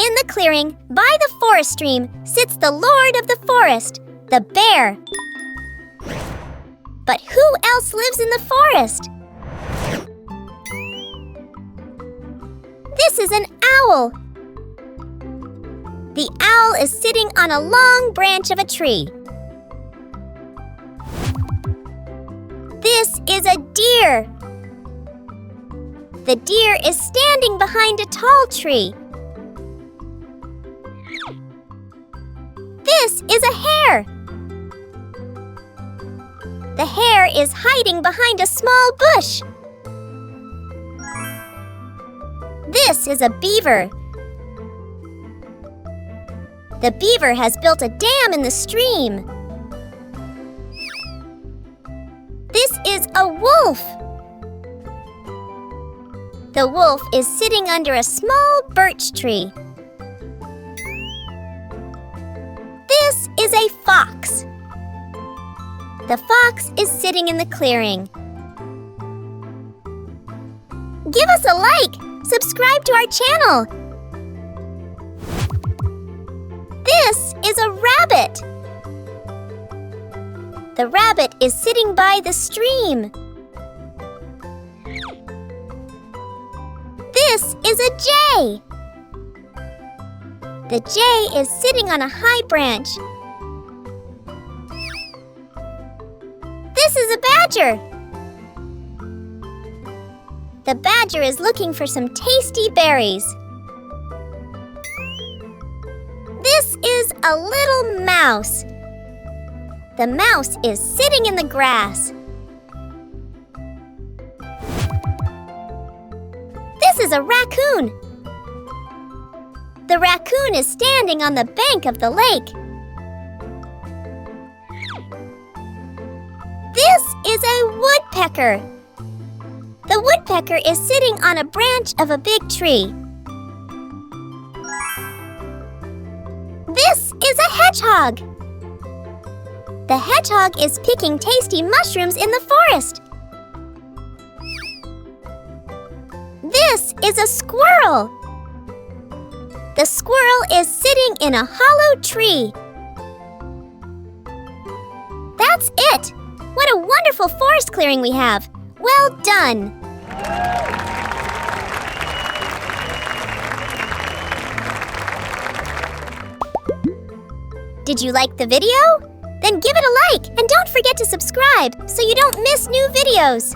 In the clearing, by the forest stream, sits the lord of the forest, the bear. But who else lives in the forest? This is an owl. The owl is sitting on a long branch of a tree. This is a deer. The deer is standing behind a tall tree. This is a hare. The hare is hiding behind a small bush. This is a beaver. The beaver has built a dam in the stream. This is a wolf. The wolf is sitting under a small birch tree. This is a fox. The fox is sitting in the clearing. Give us a like! Subscribe to our channel! This is a rabbit. The rabbit is sitting by the stream. This is a jay. The jay is sitting on a high branch. This is a badger. The badger is looking for some tasty berries. This is a little mouse. The mouse is sitting in the grass. This is a raccoon. The raccoon is standing on the bank of the lake. This is a woodpecker. The woodpecker is sitting on a branch of a big tree. This is a hedgehog. The hedgehog is picking tasty mushrooms in the forest. This is a squirrel. The squirrel is sitting in a hollow tree. That's it! What a wonderful forest clearing we have! Well done! Did you like the video? Then give it a like and don't forget to subscribe so you don't miss new videos.